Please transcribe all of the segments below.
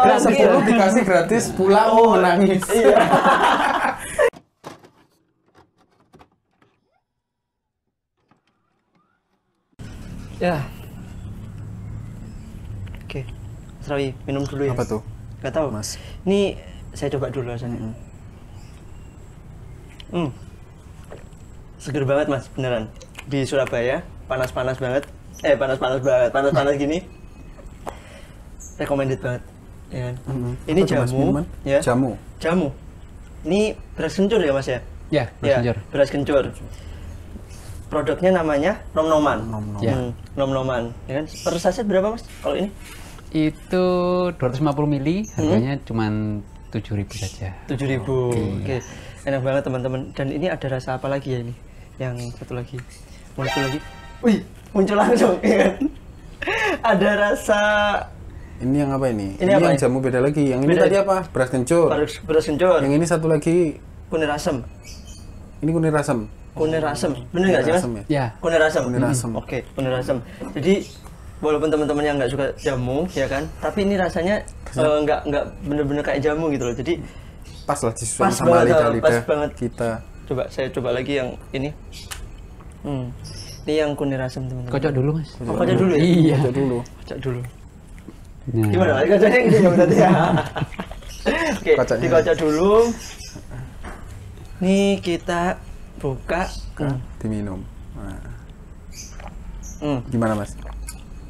gratis. 10 dikasih gratis, pulang menangis. Iya. Ya. Oke. Mas Rawi, minum dulu ya. Apa tuh? Gak tahu. Mas. Ini saya coba dulu rasanya. Seger banget Mas, beneran. Di Surabaya, panas-panas banget. Panas-panas banget. Panas-panas gini. Recommended banget. Ya kan? Ini Apa tuh, Mas, jamu, minuman? ya. Jamu. Ini beras kencur ya Mas ya? Ya, beras kencur. Beras kencur. Produknya namanya Nom-Noman. Ya. Nom-Noman. Ya kan? Per saset berapa Mas kalau ini? Itu 250 mili, harganya cuma 7.000 saja. 7.000. Oke. Enak banget teman-teman. Dan ini ada rasa apa lagi ya ini? Yang satu lagi. Muncul lagi. Wih, muncul langsung ya kan? Ada rasa Ini yang apa ini? Ini apa yang ini? jamu beda lagi. Yang ini Beda. tadi apa? Beras kencur. beras kencur. Yang ini satu lagi, Kunir asem. ini kunir asam. Kunir asem. Bener nggak sih Mas? Asam ya? Ya, Kunir asem. Kunir asem. Oke, kunir asem. Jadi walaupun teman-teman yang nggak suka jamu ya kan, tapi ini rasanya nggak bener-bener kayak jamu gitu loh. Jadi Pas lah Pas disesuaikan sama banget, lidah-lidah pas banget. kita. saya coba lagi yang ini. Ini yang kunir asem teman-teman. kocok dulu Mas. Oh, kocok dulu ya? Iya. Kocok dulu. Kocok dulu. Nah, Gimana? Kocoknya gini ya berarti ya. Oke, Kocoknya. dikocok dulu. Nih kita buka. Diminum. Nah, Hmm, gimana Mas?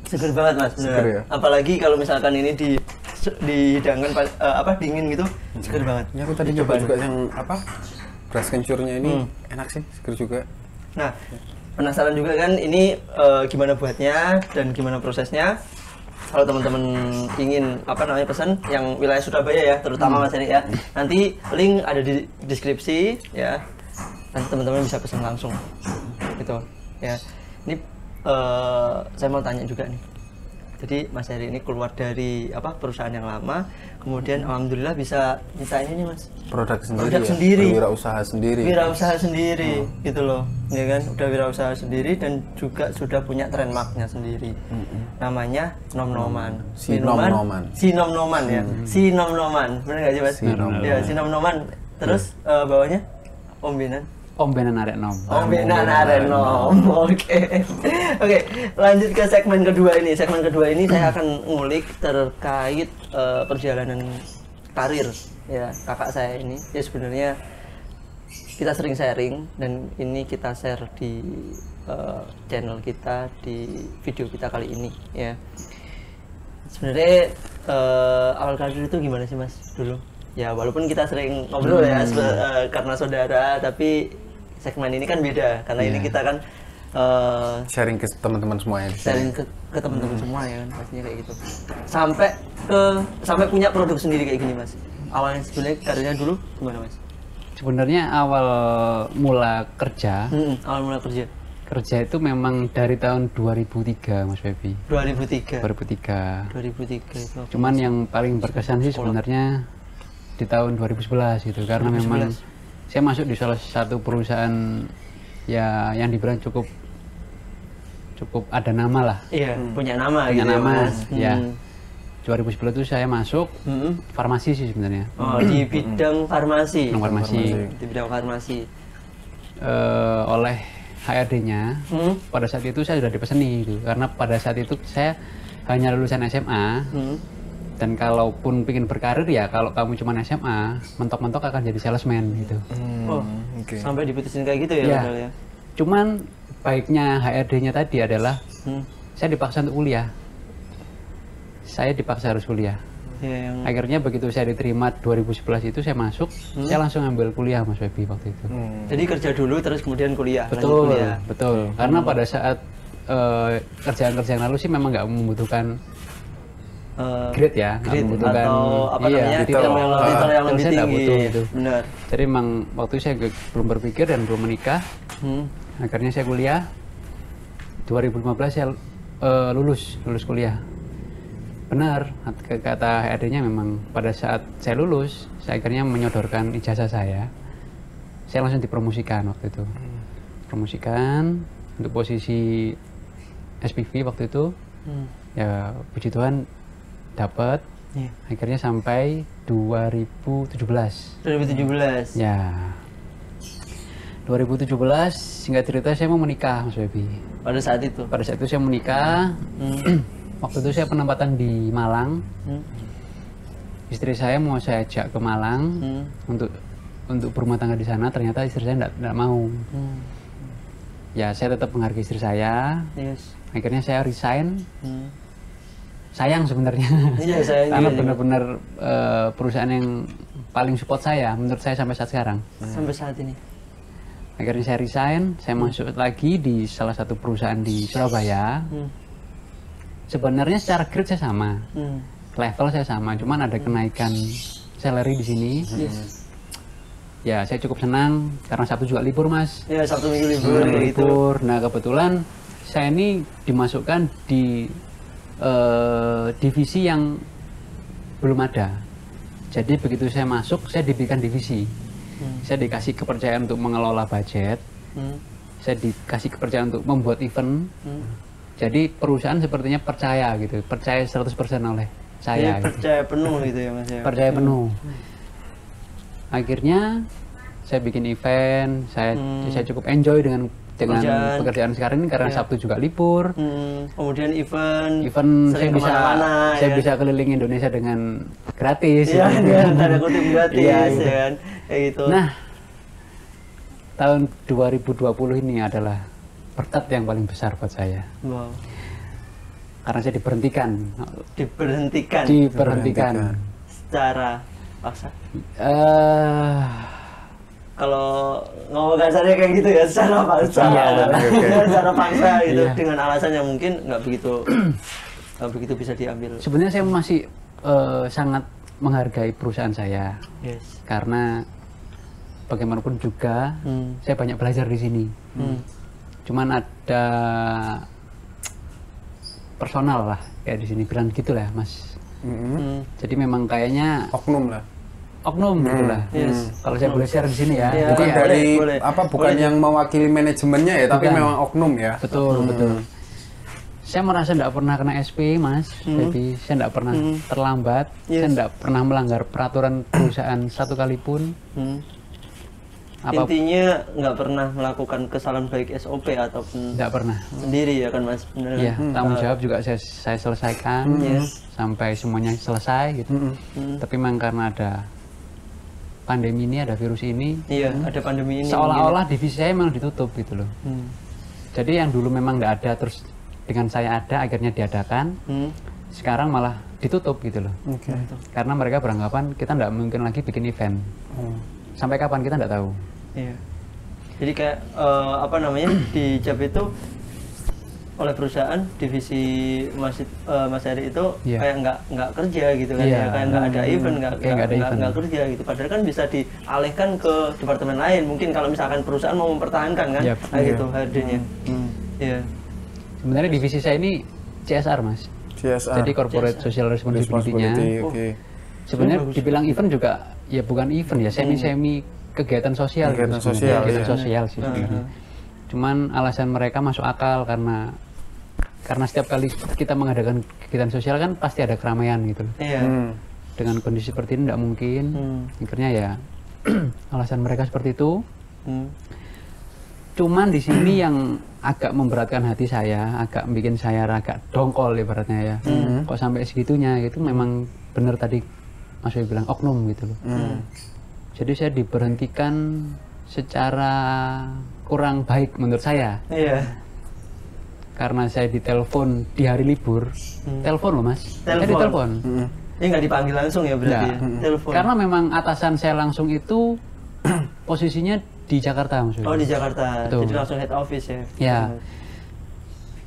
seger banget Mas. Seger beneran. ya? Apalagi kalau misalkan ini dihidangkan dingin gitu, seger banget. Ini aku tadi coba juga yang apa? Beras kencurnya ini enak sih, seger juga. Nah, penasaran juga kan ini gimana buatnya dan gimana prosesnya? Kalau teman-teman ingin pesan yang wilayah Surabaya ya, terutama Mas Eri ya. Nanti link ada di deskripsi ya. Nanti teman-teman bisa pesan langsung. Gitu ya. Ini saya mau tanya juga nih. Jadi Mas Eri ini keluar dari perusahaan yang lama, kemudian alhamdulillah bisa ini nih Mas. Produk sendiri. Produk sendiri. Wirausaha sendiri. Wirausaha sendiri gitu loh, ya kan? Udah wirausaha sendiri dan juga sudah punya trademarknya sendiri. Namanya Nom-Noman. Si Minuman, Nom-Noman. Si Nom-Noman ya. Si Nom-Noman. Benar nggak sih Mas? Si Nom-Noman. Ya, Si Nom-Noman. Terus bawahnya Ombenan. Ombenan arek nom. Ombenan Arenom. Oke. Oke, lanjut ke segmen kedua ini. Segmen kedua ini saya akan ngulik terkait perjalanan karir ya kakak saya ini. Ya sebenarnya kita sering sharing dan ini kita share di channel kita, di video kita kali ini ya. Sebenarnya awal karir itu gimana sih Mas dulu? Ya walaupun kita sering ngobrol ya karena saudara, tapi segmen ini kan beda karena ini kita kan Sharing ke teman-teman semuanya. sharing ke teman-teman semua ya kan, pastinya kayak gitu. Sampai punya produk sendiri kayak gini Mas. Awalnya sebenarnya karirnya dulu gimana Mas? Sebenarnya awal mula kerja, Awal mula kerja itu memang dari tahun 2003 Mas Febi. 2003. 2003. 2003 itu. Cuman yang paling berkesan sih sebenarnya di tahun 2011 gitu, karena 2011. memang saya masuk di salah satu perusahaan ya yang dibilang cukup ada nama lah. Iya, punya nama Punya gitu nama, ya Mas. ya. 2011 itu saya masuk farmasi sih sebenarnya. Oh, di bidang farmasi. Bidang farmasi. Di bidang farmasi. Oleh HRD-nya pada saat itu saya sudah dipeseni gitu, karena pada saat itu saya hanya lulusan SMA. Dan kalaupun ingin berkarir ya kalau kamu cuma SMA, mentok-mentok akan jadi salesman gitu. Oh, sampai diputusin kayak gitu ya, Ya. padahal ya. Cuman baiknya HRD-nya tadi adalah saya dipaksa untuk kuliah. Saya dipaksa harus kuliah. Ya, yang Akhirnya begitu saya diterima 2011 itu saya masuk, saya langsung ambil kuliah Mas Febi waktu itu. jadi kerja dulu terus kemudian kuliah. lanjut Betul, kuliah. betul. Karena pada saat kerjaan-kerjaan lalu sih memang nggak membutuhkan grade ya, nggak Grade membutuhkan atau titel yang lebih saya nggak tinggi. butuh itu. Benar. Jadi memang waktu itu saya belum berpikir dan belum menikah. Akhirnya saya kuliah. 2015 saya lulus kuliah. Benar, kata HRD-nya memang pada saat saya lulus, saya akhirnya menyodorkan ijazah saya. Saya langsung dipromosikan waktu itu. Promosikan untuk posisi SPV waktu itu. Ya puji Tuhan dapat Iya. Akhirnya sampai 2017. 2017. Ya. 2017 singkat cerita saya mau menikah Mas Baby. Pada saat itu. Pada saat itu saya menikah. Waktu itu saya penempatan di Malang. Istri saya mau saya ajak ke Malang untuk berumah tangga di sana. Ternyata istri saya tidak mau. Ya saya tetap menghargai istri saya. Yes. Akhirnya saya resign. Sayang sebenarnya. Iya, sayang Karena juga. benar-benar perusahaan yang paling support saya menurut saya sampai saat sekarang. Sampai saat ini. Akhirnya saya resign, saya masuk lagi di salah satu perusahaan di Surabaya. Sebenarnya secara grade saya sama, level saya sama, cuman ada kenaikan salary di sini. Ya saya cukup senang karena Sabtu juga libur Mas. Ya, Sabtu Minggu libur kayak gitu. Libur. Nah kebetulan saya ini dimasukkan di divisi yang belum ada. Jadi begitu saya masuk, saya diberikan divisi. Saya dikasih kepercayaan untuk mengelola budget. Saya dikasih kepercayaan untuk membuat event. Jadi perusahaan sepertinya percaya gitu, percaya 100% oleh saya. Jadi percaya penuh gitu ya Mas ya. Percaya penuh. Akhirnya saya bikin event, saya cukup enjoy dengan pekerjaan sekarang ini karena Sabtu juga libur. Kemudian event saya bisa ya. bisa keliling Indonesia dengan gratis. Iya, gitu. dengan tanda kutip gratis Iya, ya gitu. kan. Kayak gitu. Nah, tahun 2020 ini adalah berkat yang paling besar buat saya. Wow. Karena saya diberhentikan. Diberhentikan secara paksa. Kalau ngomong kasarnya kayak gitu ya, secara paksa. Secara paksa gitu, dengan alasan yang mungkin nggak begitu bisa diambil. Sebenarnya saya masih sangat menghargai perusahaan saya. Yes. Karena bagaimanapun juga saya banyak belajar di sini. Cuman ada personal lah kayak di sini bilang gitulah Mas. Jadi memang kayaknya Oknum lah. oknum gitu lah. Kalau saya boleh share di sini ya. Iya, Jadi Bukan ya, dari boleh. bukan yang mewakili manajemennya ya, tapi Bukan. memang oknum ya. betul betul. Saya merasa tidak pernah kena SP Mas. Jadi saya tidak pernah terlambat. Saya tidak pernah melanggar peraturan perusahaan satu kali pun. Intinya nggak pernah melakukan kesalahan baik SOP ataupun Tidak pernah. sendiri ya kan Mas, benar Iya, kan? tanggung jawab juga saya selesaikan sampai semuanya selesai gitu. Tapi memang karena ada pandemi ini, ada virus ini, Iya, ada pandemi ini. seolah-olah divisi saya memang ditutup gitu loh. Jadi yang dulu memang nggak ada, terus dengan saya ada, akhirnya diadakan. Sekarang malah ditutup gitu loh. Karena mereka beranggapan kita nggak mungkin lagi bikin event. Sampai kapan kita nggak tahu. Iya. Jadi kayak di job itu oleh perusahaan divisi Mas Heri itu kayak nggak kerja gitu kan ya, kayak nggak ada event, nggak kerja gitu. Padahal kan bisa dialihkan ke departemen lain. Mungkin kalau misalkan perusahaan mau mempertahankan kan, kayak gitu HRD-nya. Iya. Sebenarnya divisi saya ini CSR Mas. CSR. Jadi Corporate Social Responsibility-nya. Oke. Sebenarnya dibilang event juga ya bukan event ya, semi kegiatan sosial. Kegiatan gitu sosial, kegiatan iya. sosial sih sebenarnya. Cuman alasan mereka masuk akal karena setiap kali kita mengadakan kegiatan sosial kan pasti ada keramaian gitu loh. Iya. Dengan kondisi seperti ini tidak mungkin. Akhirnya ya alasan mereka seperti itu. Cuman di sini yang agak memberatkan hati saya, agak bikin saya agak dongkol ibaratnya ya. Kok sampai segitunya gitu, memang benar tadi Mas Wei bilang oknum gitu loh. Jadi saya diberhentikan secara kurang baik menurut saya. Iya. Karena saya ditelepon di hari libur. Telepon loh Mas. Saya Telepon. ditelepon. Ini nggak dipanggil langsung ya berarti. Nggak. Ya? Telepon. Karena memang atasan saya langsung itu posisinya di Jakarta Mas Wei. Oh, di Jakarta. Betul. Jadi langsung head office ya. Ya.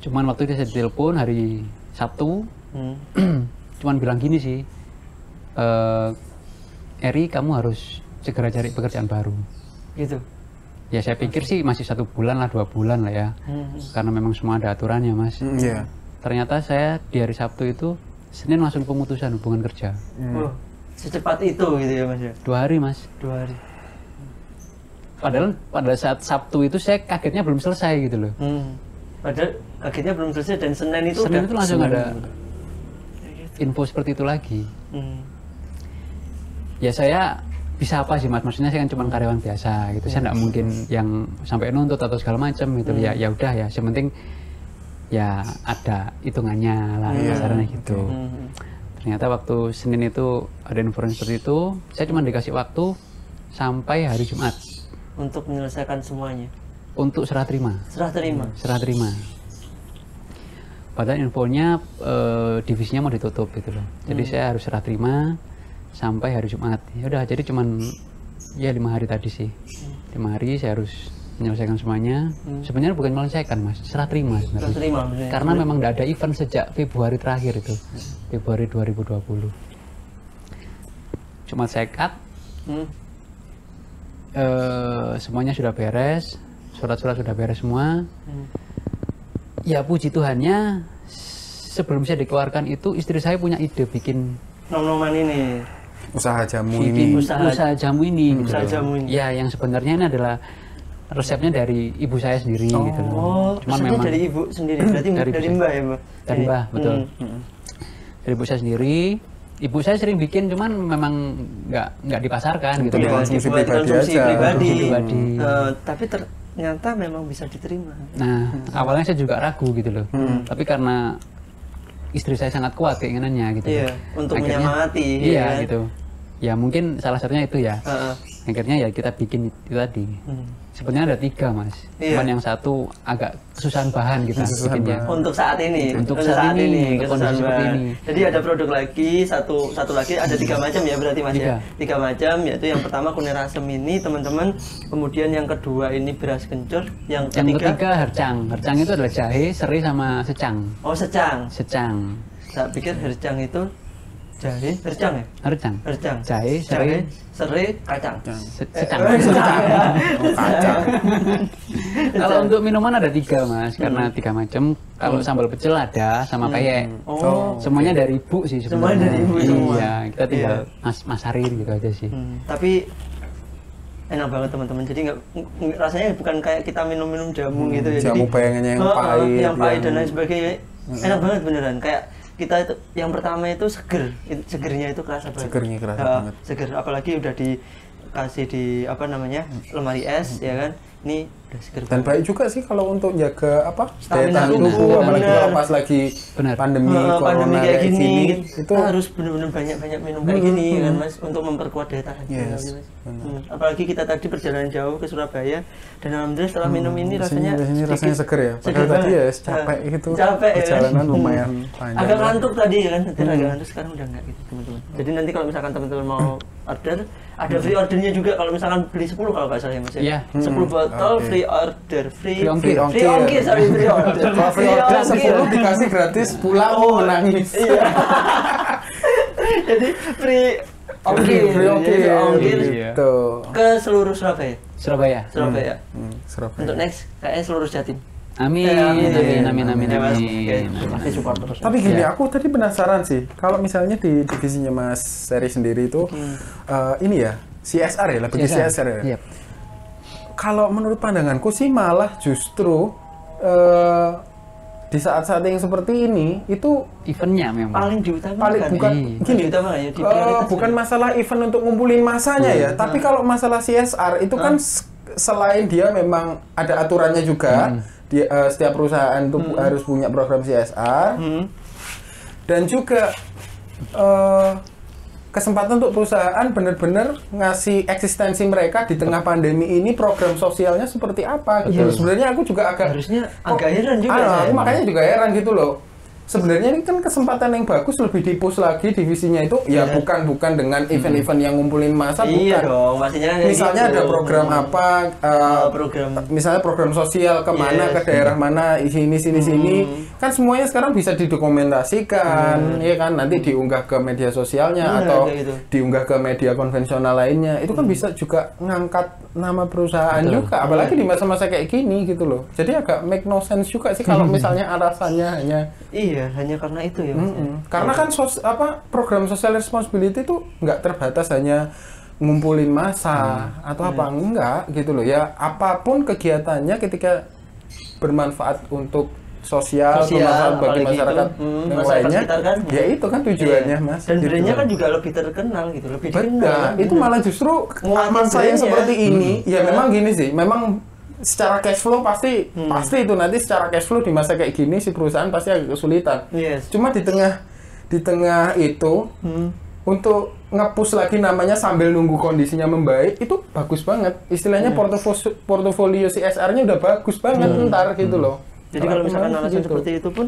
Cuman waktu itu saya ditelepon hari Sabtu. Cuman bilang gini sih. Eri, kamu harus segera cari pekerjaan baru. Gitu. Ya saya pikir sih masih 1 bulan lah, 2 bulan lah ya. Karena memang semua ada aturannya Mas. Iya. Ternyata saya di hari Sabtu itu, Senin langsung pemutusan hubungan kerja. Oh, secepat itu gitu ya Mas ya. 2 hari Mas. 2 hari. Padahal pada saat Sabtu itu saya kagetnya belum selesai gitu loh. Padahal kagetnya belum selesai dan Senin itu Senin udah itu langsung ada info seperti itu lagi. Ya saya bisa apa sih Mas? Maksudnya saya kan cuma karyawan biasa gitu. Saya nggak mungkin yang sampai nuntut atau segala macam gitu. Ya udah ya. Yang penting ya ada hitungannya lah kasarnya gitu. Ternyata waktu Senin itu ada informasi seperti itu. Saya cuma dikasih waktu sampai hari Jumat untuk menyelesaikan semuanya. Untuk serah terima. Serah terima. Serah terima. Padahal infonya divisinya mau ditutup gitu loh. Jadi saya harus serah terima sampai hari Jumat. Ya udah, jadi cuman ya 5 hari tadi sih. 5 hari saya harus menyelesaikan semuanya. Sebenarnya bukan menyelesaikan Mas, serah terima sebenarnya. Serah terima. Karena memang tidak ada event sejak Februari terakhir itu. Februari 2020. Jumat saya cut. Semuanya sudah beres. Surat-surat sudah beres semua. Ya puji Tuhannya, sebelum saya dikeluarkan itu istri saya punya ide bikin nom-noman ini. Usaha jamu bikin ini. usaha jamu ini. Gitu Usaha loh. jamu ini. Ya yang sebenarnya ini adalah resepnya dari ibu saya sendiri gitu loh. Oh, resepnya dari ibu sendiri. Berarti dari mbak ya mbak? Dari mbak, betul. Dari ibu saya sendiri. Ibu saya sering bikin, cuman memang nggak dipasarkan gitu. Konsumsi Buat pribadi konsumsi aja. pribadi. Pribadi. Tapi ternyata memang bisa diterima. Nah, awalnya saya juga ragu gitu loh. Tapi karena istri saya sangat kuat keinginannya gitu. Iya, untuk Akhirnya, menyemangati. Iya kan? gitu. Ya mungkin salah satunya itu ya. Akhirnya ya kita bikin itu tadi. Sebenarnya ada 3 Mas. Iya. Cuman yang satu agak kesusahan bahan kita bikinnya. Untuk saat ini. Untuk saat ini, untuk kesusahan kondisi seperti bahan. ini. Jadi ada produk lagi, satu lagi, ada 3 macam ya berarti Mas ya. 3 macam, yaitu yang pertama kunir asem ini teman-teman. Kemudian yang kedua ini beras kencur. Yang ketiga hercang. Hercang itu adalah jahe, serai sama secang. Oh secang. Secang. Saya pikir hercang itu jahe, hercang ya? Hercang. Hercang. Jahe, serai, serai, kacang. secang. Kacang. Kalau untuk minuman ada 3 Mas, karena 3 macam. Kalau sambal pecel ada sama peyek. Oh. Semuanya dari ibu sih sebenarnya. Semuanya dari ibu semua. Iya, kita tinggal masarin gitu aja sih. Tapi enak banget teman-teman. Jadi rasanya bukan kayak kita minum-minum jamu gitu ya. Jamu bayangannya yang pahit. Yang pahit dan lain sebagainya. Enak banget beneran. Kayak kita itu yang pertama itu segernya itu kerasa banget. Segernya kerasa banget. Seger, apalagi udah dikasih di apa namanya lemari es ya kan. Ini udah seger. Dan baik juga sih kalau untuk jaga apa daya Stamina tahan tubuh, tubuh, apalagi bener. kalau pas lagi pandemi corona pandemi kayak gini, itu kita harus benar-benar banyak minum kayak gini kan Mas untuk memperkuat daya tahan. Yes, Apalagi kita tadi perjalanan jauh ke Surabaya dan alhamdulillah setelah minum ini rasanya rasanya seger ya. Padahal tadi ya capek gitu. Capek ya. Perjalanan lumayan panjang. Agak ngantuk tadi ya kan, agak ngantuk, sekarang udah enggak gitu teman-teman. Jadi nanti kalau misalkan teman-teman mau order, ada free ordernya juga kalau misalkan beli 10 kalau nggak salah ya Mas ya. Iya. 10 botol Oke. free order, free ongkir. free ongkir, sorry, free order. Kalau free order 10 dikasih gratis pulang menangis. Iya. Jadi free ongkir, Free ongkir. Jadi ongkir Gitu. ke seluruh Surabaya. Surabaya. Surabaya. Surabaya. Untuk next kayaknya seluruh Jatim. Amin, amin. Ya, Mas. Oke, pasti support terus. Tapi gini, aku tadi penasaran sih, kalau misalnya di divisinya Mas Seri sendiri itu, ini ya, CSR ya, lebih ke CSR ya. Iya. Kalau menurut pandanganku sih malah justru di saat-saat yang seperti ini, itu Eventnya memang. paling diutamakan. paling bukan Iya. gini, Diutamakan ya, diprioritaskan. bukan masalah event untuk ngumpulin masanya ya, tapi kalau masalah CSR itu kan selain dia memang ada aturannya juga. Setiap perusahaan itu harus punya program CSR dan juga kesempatan untuk perusahaan benar-benar ngasih eksistensi mereka di tengah pandemi ini, program sosialnya seperti apa gitu. Sebenarnya aku juga harusnya agak heran juga. Aku makanya juga heran gitu loh. Sebenarnya ini kan kesempatan yang bagus, lebih di-push lagi divisinya itu ya bukan dengan event-event yang ngumpulin massa, Iya bukan. dong, pastinya kan kayak Misalnya gitu. ada program apa, misalnya program sosial kemana, ke daerah mana, sini, kan semuanya sekarang bisa didokumentasikan, ya kan, nanti diunggah ke media sosialnya atau kayak gitu. diunggah ke media konvensional lainnya, itu kan bisa juga ngangkat nama perusahaan juga, apalagi di masa-masa kayak gini gitu loh. Jadi agak make no sense juga sih kalau misalnya alasannya hanya Iya, hanya karena itu ya Mas. karena kan program social responsibility itu nggak terbatas hanya ngumpulin massa atau apa, enggak gitu loh ya, apapun kegiatannya ketika bermanfaat untuk sosial, bermanfaat bagi apalagi masyarakat itu. yang Masyarakat lainnya. sekitar kan. Ya itu kan tujuannya, Iya. Mas. Dan Gitu brandnya loh. kan juga lebih terkenal gitu, lebih Betul. dikenal. Itu malah justru Nguatin masa yang brandnya. seperti ini, ya memang gini sih, memang secara cash flow pasti itu nanti secara cash flow di masa kayak gini si perusahaan pasti agak kesulitan. Yes. Cuma di tengah itu untuk nge-push lagi namanya sambil nunggu kondisinya membaik itu bagus banget. Istilahnya portofolio CSR-nya udah bagus banget ntar gitu loh. Jadi kalau misalkan kemarin alasan gitu. seperti itu pun,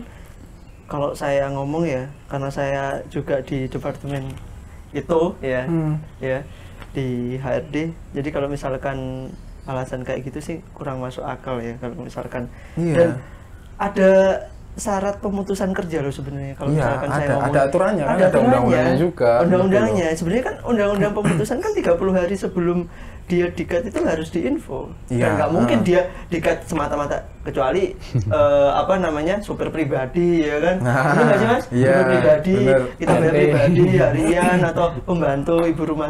kalau saya ngomong ya, karena saya juga di departemen itu ya, ya di HRD. Jadi kalau misalkan alasan kayak gitu sih kurang masuk akal ya. Kalau misalkan dan ada syarat pemutusan kerja loh sebenarnya. Kalau Iya, misalkan saya ngomong, ada aturannya kan, ada undang-undangnya juga. Undang-undangnya sebenarnya kan undang-undang pemutusan kan 30 hari sebelum dia dikat itu harus diinfo. Iya, Dan nggak mungkin dia dikat semata-mata kecuali apa namanya supir pribadi ya kan. Ini nggak sih Mas? Iya, Supir pribadi, bener. kita bayar pribadi harian atau pembantu ibu rumah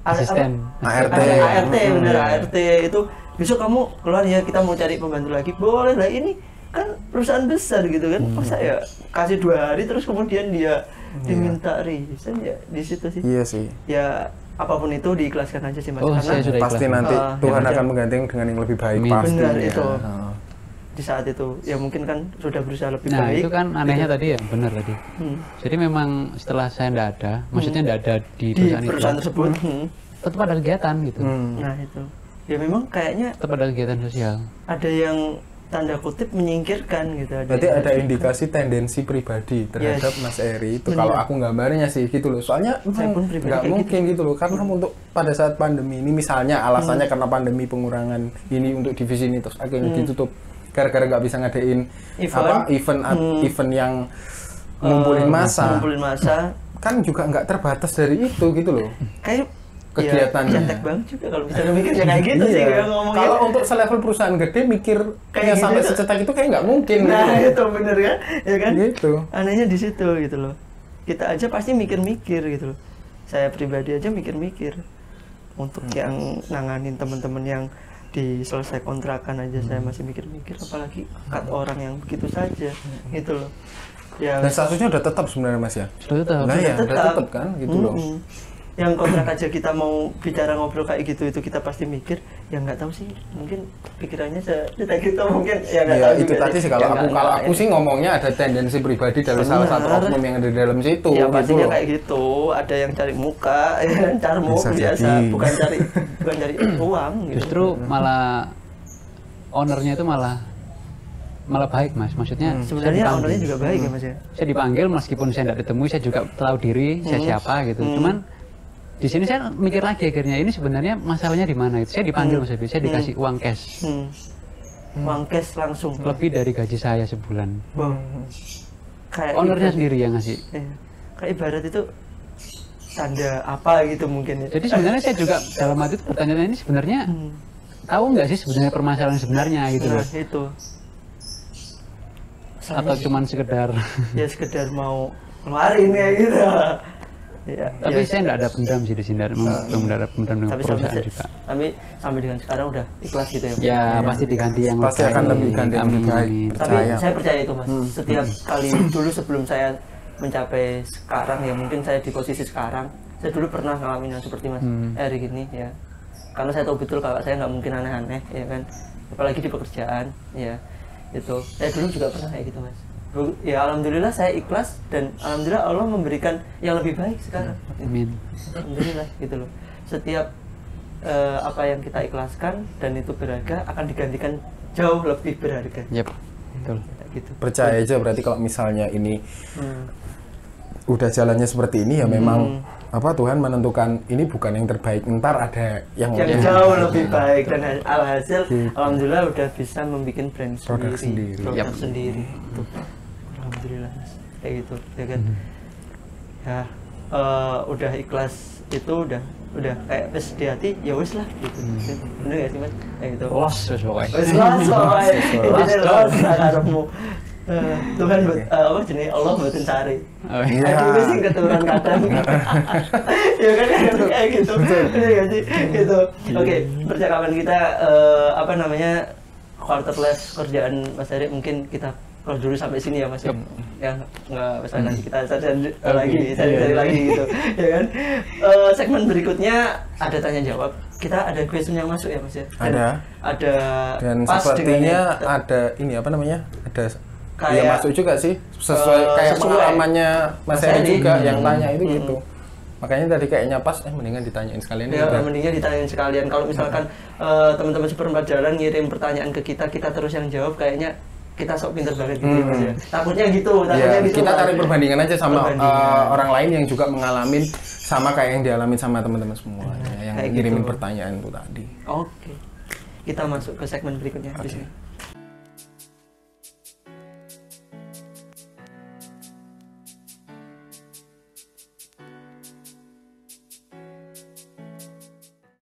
Asisten. ART. ART bener ART itu besok kamu keluar ya kita mau cari pembantu lagi boleh lah, ini kan perusahaan besar gitu kan, masa ya kasih 2 hari terus kemudian dia diminta resign ya di situ sih. Iya sih. Ya apapun itu diikhlaskan aja sih Mas, Oh, karena saya sudah Pasti ikhlas. nanti Tuhan ya, akan menggantikan dengan yang lebih baik Amin. pasti. Benar, ya. itu. Heeh. di saat itu ya mungkin kan sudah berusaha lebih Nah baik. itu kan anehnya tadi ya, benar tadi. Jadi memang setelah saya nggak ada, maksudnya nggak ada di di perusahaan, perusahaan itu, tersebut. tetap ada kegiatan gitu. Nah itu ya memang kayaknya Tetap ada kegiatan sosial. ada yang tanda kutip menyingkirkan gitu. Berarti yang- ada indikasi tendensi pribadi terhadap Mas Eri itu kalau aku gambarnya sih gitu loh. Soalnya Saya pun pribadi nggak kayak mungkin gitu loh, karena untuk pada saat pandemi ini misalnya alasannya karena pandemi pengurangan ini untuk divisi ini terus akhirnya ditutup gara-gara nggak bisa ngadain event yang ngumpulin massa kan juga nggak terbatas dari itu gitu loh. kayak Kegiatannya. ya, cetek banget juga kalau misalnya mikirnya kayak gitu sih kayak ngomongnya. Kalau untuk selevel perusahaan gede mikir Kayak kayak gitu sampai tuh. secetek itu kayak nggak mungkin Nah gitu. itu bener kan, ya kan? Gitu. Anehnya di situ gitu loh. Kita aja pasti mikir-mikir gitu loh. Saya pribadi aja mikir-mikir untuk yang nanganin teman-teman yang diselesai kontrakan aja saya masih mikir-mikir, apalagi cut orang yang begitu saja gitu loh. Ya Dan statusnya udah tetap sebenarnya Mas ya. Sudah tetap. Nah ya, udah tetap. tetap kan gitu loh. Yang kontrak aja kita mau bicara ngobrol kayak gitu itu kita pasti mikir, ya nggak tahu sih, mungkin pikirannya kayak gitu mungkin ya nggak Ya tahu itu juga tadi sih. sih kalau Ya, aku sih ngomongnya ada tendensi pribadi dari salah satu Benar. oknum yang ada di dalam situ Ya gitu pastinya loh. kayak gitu, ada yang cari muka, ya kan, carmuk Bisa biasa, jadi. bukan cari uang gitu. Justru malah ownernya itu malah baik Mas, maksudnya saya Sebenarnya dipanggil. ownernya juga baik ya Mas ya. Saya dipanggil meskipun saya tidak ditemui, saya juga tahu diri saya siapa gitu. Cuman di sini saya mikir lagi akhirnya ini sebenarnya masalahnya di mana itu. Saya dipanggil Mas Abi, saya dikasih uang cash Uang cash langsung. lebih dari gaji saya sebulan. Wow. Kayak Ownernya ibarat- sendiri yang ngasih. Iya. Kayak ibarat itu tanda apa gitu mungkin ya. Jadi sebenarnya saya juga dalam hati itu pertanyaan ini sebenarnya tahu nggak sih sebenarnya permasalahan sebenarnya gitu Nah loh. itu. Atau cuman sekedar Ya sekedar mau ngeluarin ya gitu. Ya, tapi ya. saya nggak ada pendam sih di sini, belum ada pendam dengan Tapi perusahaan juga. sampai dengan sekarang udah ikhlas gitu ya. Ya pasti diganti yang Pasti akan lebih ganti yang lebih baik. Tapi Percaya. saya percaya itu Mas. Setiap kali dulu sebelum saya mencapai sekarang ya mungkin saya di posisi sekarang, saya dulu pernah ngalamin yang seperti Mas Eri gini ya. Karena saya tahu betul kalau saya nggak mungkin aneh-aneh ya kan. Apalagi di pekerjaan ya. Itu. Saya dulu juga pernah kayak gitu Mas. Ya alhamdulillah saya ikhlas dan alhamdulillah Allah memberikan yang lebih baik sekarang. Amin. Alhamdulillah gitu loh. Setiap apa yang kita ikhlaskan dan itu berharga akan digantikan jauh lebih berharga. Yep, betul. Gitu. Percaya aja berarti kalau misalnya ini udah jalannya seperti ini ya memang apa Tuhan menentukan ini bukan yang terbaik, ntar ada yang Yang jauh lebih baik dan alhasil alhamdulillah udah bisa membuat brand Produk sendiri, sendiri. produk sendiri. Tuh. Alhamdulillah Mas. Kayak gitu ya kan. Ya udah ikhlas itu udah kayak wis di hati ya wis lah gitu. Bener gak sih Mas? Kayak gitu. Los wis pokoknya. Wis los pokoknya. Ini los karepmu. Tuhan apa jenis Allah mboten cari. Oh, iya. Aku sih keturunan kadang. Ya kan kayak gitu. Iya gak sih? Gitu. Oke, percakapan kita apa namanya quarterless kerjaan Mas Heri mungkin kita kalau dulu sampai sini ya Mas ya. Ya nggak usah nanti kita cari lagi gitu. Ya kan. Segmen berikutnya ada tanya jawab. Kita ada question yang masuk ya Mas ya. Ada dan sepertinya ada ini apa namanya? Ada yang masuk juga sih sesuai kayak pengalamannya Mas Heri juga yang tanya itu gitu. Makanya tadi kayaknya pas, mendingan ditanyain sekalian. Ya, mendingan ditanyain sekalian. Kalau misalkan teman-teman seperempat jalan ngirim pertanyaan ke kita terus yang jawab, kayaknya kita sok pinter banget gitu ya Mas ya. Takutnya gitu, kita cari perbandingan aja sama orang lain yang juga mengalami sama kayak yang dialami sama teman-teman semua yang ngirimin pertanyaan itu tadi. Oke. Kita masuk ke segmen berikutnya di sini.